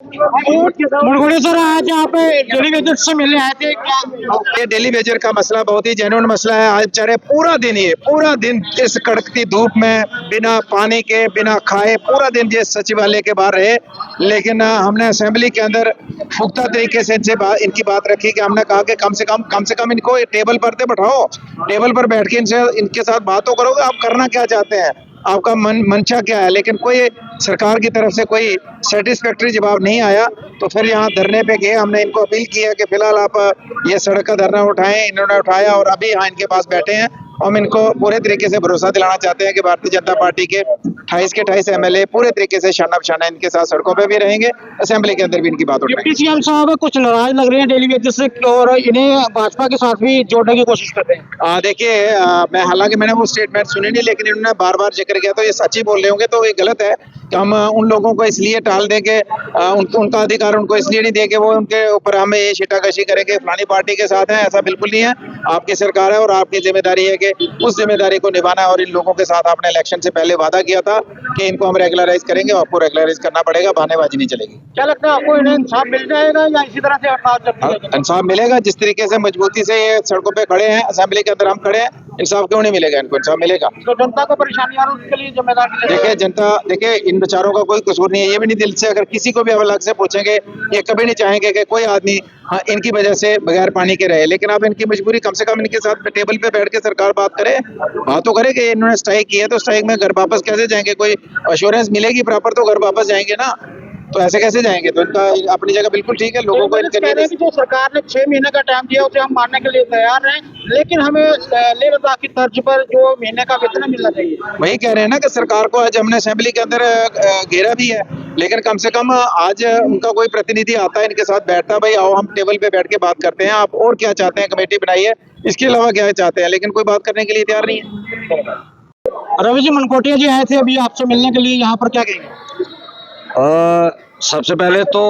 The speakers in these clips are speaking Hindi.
मुरगुड़ी सर आज यहाँ पे डेली वेजर से मिलने आए थे क्या? ये डेली वेजर का मसला बहुत ही जेन्युइन मसला है। आज बेचारे पूरा दिन इस कड़कती धूप में बिना पानी के बिना खाए पूरा दिन ये सचिवालय के बाहर रहे। लेकिन हमने असेंबली के अंदर पुख्ता तरीके से इनकी बात रखी कि हमने कहा कि कम से कम इनको टेबल पर तो बैठाओ, टेबल पर बैठ के इनके साथ बात तो करोगे, आप करना क्या चाहते हैं, आपका मंशा क्या है। लेकिन कोई सरकार की तरफ से कोई सेटिस्फैक्ट्री जवाब नहीं आया। तो फिर यहाँ धरने पे गए, हमने इनको अपील किया कि फिलहाल आप ये सड़क का धरना उठाएं। इन्होंने उठाया और अभी यहाँ इनके पास बैठे हैं। हम इनको पूरे तरीके से भरोसा दिलाना चाहते हैं कि भारतीय जनता पार्टी के 28 के 28 MLA पूरे तरीके से शाना बशाना इनके साथ सड़कों पे भी रहेंगे, असेंबली के अंदर भी इनकी बात उठाएंगे। डिप्टी CM साहब कुछ नाराज लग रहे हैं डेली वेजर से और इन्हें भाजपा के साथ भी जोड़ने की कोशिश कर रहे हैं। देखिए, मैं हालांकि मैंने वो स्टेटमेंट सुनी नहीं, लेकिन इन्होंने बार बार जिक्र किया, तो ये सच ही बोल रहे होंगे। तो ये गलत है कि हम उन लोगों को इसलिए टाल दें कि उनका अधिकार उनको इसलिए नहीं दे कि वो उनके ऊपर हमें ये शिटाकशी करेंगे फलानी पार्टी के साथ है। ऐसा बिल्कुल नहीं है। आपकी सरकार है और आपकी जिम्मेदारी है कि उस जिम्मेदारी को निभाना है। और इन लोगों के साथ आपने इलेक्शन से पहले वादा किया था कि इनको हम रेगुलराइज करेंगे, आपको रेगुलराइज करना पड़ेगा, बहानेबाजी नहीं चलेगी। क्या लगता है आपको इन्हें इंसाफ मिल जाएगा या इसी तरह से हड़ताल? इंसाफ मिलेगा। जिस तरीके से मजबूती से ये सड़कों पे खड़े हैं, असेंबली के अंदर हम खड़े हैं, इंसाफ क्यों नहीं मिलेगा? इनको इंसाफ मिलेगा। तो जनता को परेशानी आ रही है, उसके लिए जिम्मेदार देखिए इन बेचारों का कोई कसूर नहीं है। ये भी नहीं दिल से अगर किसी को भी अलग से पूछेंगे, ये कभी नहीं चाहेंगे कि कोई आदमी इनकी वजह से बगैर पानी के रहे। लेकिन आप इनकी मजबूरी, कम से कम इनके साथ टेबल पे बैठ के सरकार बात करे, बात तो करे कि इन्होंने स्ट्राइक की है तो स्ट्राइक में घर वापस कैसे जाएंगे, कोई अश्योरेंस मिलेगी प्रॉपर तो घर वापस जाएंगे ना। तो ऐसे कैसे जाएंगे? तो इनका अपनी जगह बिल्कुल ठीक है। लोगों को इनके लिए जो सरकार ने 6 महीने का टाइम दिया उसे हम मानने के लिए तैयार हैं, लेकिन हमें लेह लद्दाख की तर्ज पर जो महीने का वेतन मिलना चाहिए। वही कह रहे हैं ना कि सरकार को आज हमने असेंबली के अंदर घेरा भी है, लेकिन कम से कम आज उनका कोई प्रतिनिधि आता है, इनके साथ बैठता है, भाई आओ हम टेबल पे बैठ के बात करते हैं, आप और क्या चाहते हैं, कमेटी बनाई है, इसके अलावा क्या चाहते हैं। लेकिन कोई बात करने के लिए तैयार नहीं है। रवि जी मनकोटिया जी आए थे अभी आपसे मिलने के लिए, यहाँ पर क्या कहेंगे? सबसे पहले तो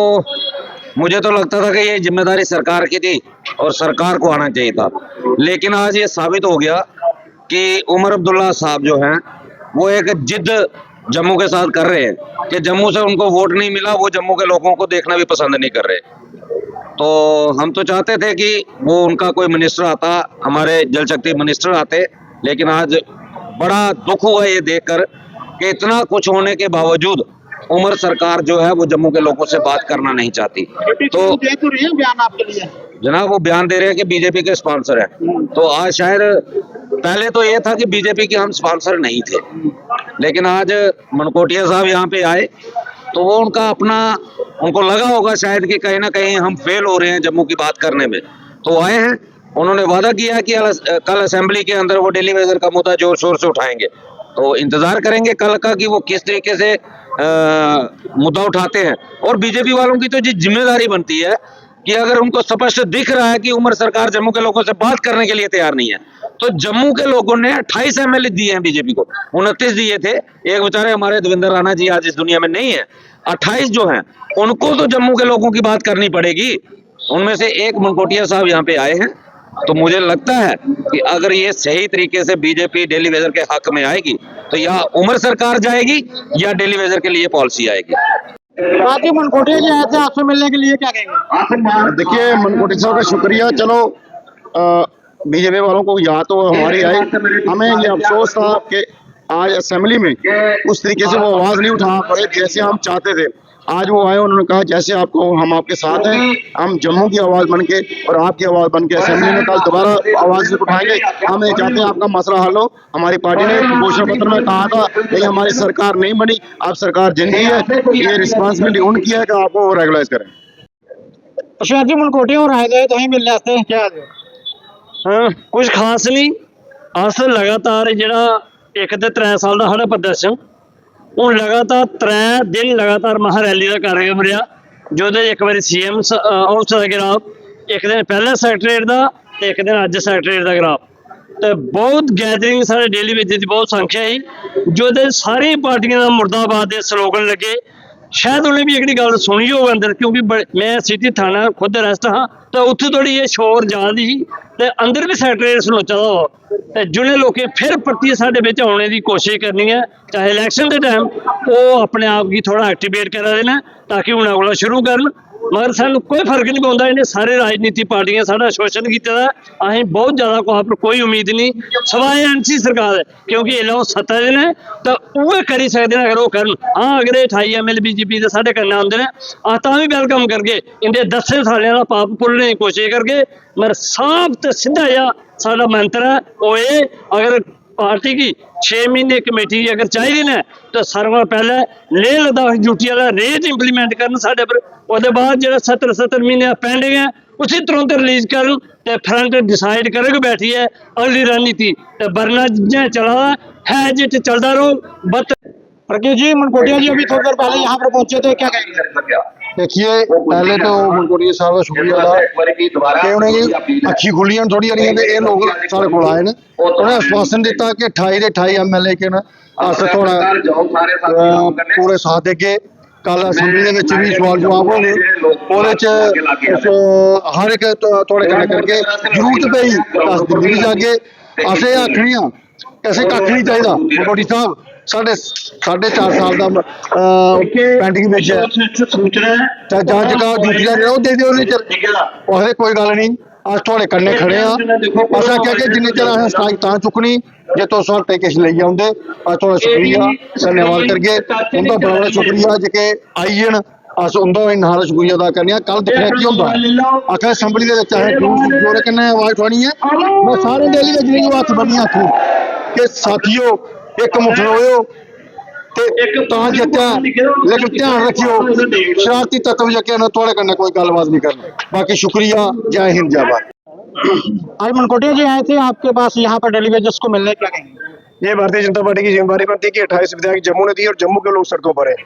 मुझे तो लगता था कि ये जिम्मेदारी सरकार की थी और सरकार को आना चाहिए था। लेकिन आज ये साबित हो गया कि उमर अब्दुल्ला साहब जो हैं वो एक जिद जम्मू के साथ कर रहे हैं कि जम्मू से उनको वोट नहीं मिला, वो जम्मू के लोगों को देखना भी पसंद नहीं कर रहे। तो हम तो चाहते थे कि वो उनका कोई मिनिस्टर आता, हमारे जल शक्ति मिनिस्टर आते। लेकिन आज बड़ा दुख हुआ ये देखकर कि इतना कुछ होने के बावजूद उमर सरकार जो है वो जम्मू के लोगों से बात करना नहीं चाहती। तो बयान आपके लिए जनाब वो बयान दे रहे हैं कि बीजेपी के स्पॉन्सर है। तो आज शायद पहले तो ये था कि बीजेपी के हम स्पॉन्सर नहीं थे, लेकिन आज मनकोटिया साहब यहाँ पे आए तो वो उनका अपना, उनको लगा होगा शायद कि कहीं ना कहीं हम फेल हो रहे हैं जम्मू की बात करने में, तो आए हैं। उन्होंने वादा किया कि कल असेंबली के अंदर वो डेली वेजर का मुद्दा जोर शोर से उठाएंगे। तो इंतजार करेंगे कल का कि वो किस तरीके से मुद्दा उठाते हैं। और बीजेपी वालों की तो जिम्मेदारी बनती है कि अगर उनको स्पष्ट दिख रहा है कि उमर सरकार जम्मू के लोगों से बात करने के लिए तैयार नहीं है, तो जम्मू के लोगों ने 28 MLA दिए हैं बीजेपी को, 29 दिए थे। एक बेचारे हमारे देवेंद्र राणा जी आज इस दुनिया में नहीं है। 28 जो हैं उनको तो जम्मू के लोगों की बात करनी पड़ेगी। उनमें से एक मनकोटिया साहब यहाँ पे आए हैं। तो मुझे लगता है कि अगर ये सही तरीके से बीजेपी डेली वेजर के हक में आएगी तो या उमर सरकार जाएगी या डेली वेजर के लिए पॉलिसी आएगी। बाकी मनकोटिया जी आए थे आपसे मिलने के लिए, क्या कहेंगे? देखिए मनकोटिया साहब का शुक्रिया। चलो बीजेपी वालों को याद तो हमारी आई, हमें ये अफसोस था कि आज असेंबली में उस तरीके से वो आवाज नहीं उठा पड़े जैसे हम चाहते थे। आज वो आए, उन्होंने कहा जैसे आपको हम आपके साथ हैं, हम जम्मू की आवाज बन के और आपकी आवाज बन के असेंबली में कल दोबारा आवाज उठाएंगे। हम ये चाहते हैं आपका मसला हल हो। हमारी पार्टी ने घोषणा पत्र में कहा था कि हमारी सरकार नहीं बनी, अब सरकार जिंदी है, ये रिस्पॉन्सिबिलिटी उनकी है कि आपको रेगुलाइज करें। प्रशांत जी मनकोटिया और आए गए तो ही मिलने आते हैं, क्या हाँ कुछ खास नहीं। अस लगातार जरा एक तो 3 साल का साढ़ा प्रदर्शन हूँ लगातार 3 दिन लगातार महारैली का कार्यक्रम रहा, जो एक बार CM हाउस का गिराव, एक दिन पहले सैकटरीएट का, एक दिन अज सैकटरीएट का गिराव। तो बहुत गैदरिंग सारे डेली वेजर की बहुत संख्या है, जो सारी पार्टियां का मुर्दाबाद के स्लोगन लगे। शायद उन्हें भी एक गल सुनी हो अंदर, क्योंकि मैं सिटी थाना खुद रेस्ट हाँ, तो उत्थे थोड़ी ये शोर ज्यादा ही ਤੇ ਅੰਦਰ ਵੀ ਸੈਕਟਰੀਏਟ ਸਮੁੱਚਾ ਦਾ ਵਾ ਤੇ ਜਿਹੜੇ ਲੋਕੀ ਫਿਰ ਪਰਤੀ ਸਾਡੇ ਵਿੱਚ ਆਉਣੇ ਦੀ ਕੋਸ਼ਿਸ਼ ਕਰਨੀ ਹੈ ਚਾਹੇ ਇਲੈਕਸ਼ਨ ਦੇ ਟਾਈਮ ਉਹ ਆਪਣੇ ਆਪ ਕੀ ਥੋੜਾ ਐਕਟੀਵੇਟ ਕਰਾ ਦੇਣਾ ਤਾਂ ਕਿ ਹੁਣ ਅਗਲਾ ਸ਼ੁਰੂ ਕਰਨ ਮਗਰ ਸਾਨੂੰ ਕੋਈ ਫਰਕ ਨਹੀਂ ਪਾਉਂਦਾ ਇਹਨੇ ਸਾਰੇ ਰਾਜਨੀਤੀ ਪਾਰਟੀਆਂ ਸਾਡਾ ਸ਼ੋਸ਼ਣ ਕੀਤਾ ਦਾ ਅਸੀਂ ਬਹੁਤ ਜ਼ਿਆਦਾ ਕੋਈ ਉਮੀਦ ਨਹੀਂ ਸਵਾਏ ਐਨਸੀ ਸਰਕਾਰ ਕਿਉਂਕਿ ਇਹ ਲੋਕ ਸੱਤਾ ਦੇ ਨੇ ਤਾਂ ਉਹ ਕਰੀ ਸਕਦੇ ਨੇ ਅਗਰ ਉਹ ਕਰਨ ਹਾਂ ਅਗਰ 28 ਐਮਐਲ ਬੀਜੇਪੀ ਦੇ ਸਾਡੇ ਕਰਨਾ ਹੁੰਦੇ ਨੇ ਆ ਤਾਂ ਵੀ ਵੈਲਕਮ ਕਰਕੇ ਇਹਦੇ 10 ਸਾਲਿਆਂ ਦਾ ਪਾਪ ਭੁੱਲਣ ਦੀ ਕੋਸ਼ਿਸ਼ ਕਰਕੇ ਮਰ ਸਾਫ਼ ਤੇ ਸਿੱਧਾ ਜਿਹਾ ਸਾਡਾ ਮੰਤਰ ਹੈ ਉਹ ਇਹ ਅਗਰ पार्टी की 6 महीने कमेटी अगर चाहिए ना तो सारे कोल पहले लेह लद्दाख ड्यूटी वाला रेट इंप्लीमेंट करन साडे पर ਉਹਦੇ बाद जो 70 महीने पेंडिंग है उसी तुरंत रिलीज कर फ्रंट डिसाइड करेगा बैठी है अगली रणनीति वरना चला है जिट चलता रहो बत प्रज्ञा जी मनकोटिया जी अभी थोड़ी देर पहले यहाँ पर पहुंचे थे क्या कहेंगे देखिए पहले तो मनकोटिया साहब का शुक्रिया अदा कि उन्हें अखी खुलियां थोड़ी नहीं ये लोग सारे को आए ने उन्हें आश्वासन दिता कि 28 के 28 एमएलए के ना अस थोड़ा पूरे साथ देके कल असैम्बली ਦੇ ਵਿੱਚ ਵੀ सवाल जवाब होंगे ਉਹਦੇ ਚ हर एक थोड़े कने करके जरूरत पई 10 दिन भी जागे असें आखनियां ऐसे कख नहीं चाहिए मनकोटी साहब साढ़े 4.5 साल का पेंडिंग विच है जज का ड्यूटी का दे दिओ उसने कोई गल नहीं अस थोड़े कन्ने खड़े हाँ अस आख्या कि जिन्ने चिर असें स्ट्राइक तां चुकनी जे तुस हटे किश लेई आउंदे अस थोड़ा शुक्रिया धन्यवाद करगे उंदा बड़ा बड़ा शुक्रिया जेके आई जन अस उंदा नाल शुक्रिया अदा करने कल दिक्खना की होंदा आखिर असैम्बली दे विच असें जोरे कन्नै आवाज उठानी है मैं सारे डेली विच जिन्ने हत्थ बन्नियां आखूं कि साथियों एक मुठ रोयो लेकिन ध्यान रखियो शरारती तत्व जेके थोड़े कन्नै कोई गलबात नहीं करना बाकी शुक्रिया जय हिंद जय भारत। आज मनकोटिया जी आए थे आपके पास यहाँ पर डेली वेजेस को मिलने क्या कहेंगे ये भारतीय जनता पार्टी की जिम्मेदारी बनती है कि 28 विधायक जम्मू ने दी और जम्मू के लोग सड़कों पर है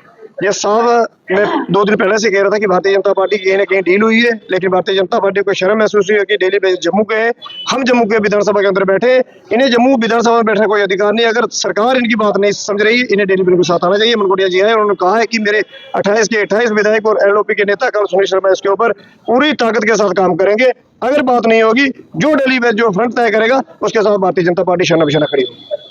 ये साफ मैं 2 दिन पहले से कह रहा था कि भारतीय जनता पार्टी की कहीं ना कहीं डील हुई है लेकिन भारतीय जनता पार्टी को शर्म महसूस हुई है कि डेली बेस जम्मू के हैं हम जम्मू के विधानसभा के अंदर बैठे इन्हें जम्मू विधानसभा में बैठने का कोई अधिकार नहीं अगर सरकार इनकी बात नहीं समझ रही इन्हें डेली बिल के साथ आना चाहिए। मनकोटिया जी आए उन्होंने कहा है कि मेरे 28 के 28 विधायक और एलओपी के नेता कल सुनील शर्मा इसके ऊपर पूरी ताकत के साथ काम करेंगे अगर बात नहीं होगी जो डेली बेस जो फ्रंट तय करेगा उसके साथ भारतीय जनता पार्टी शना बिशाना खड़ी होगी।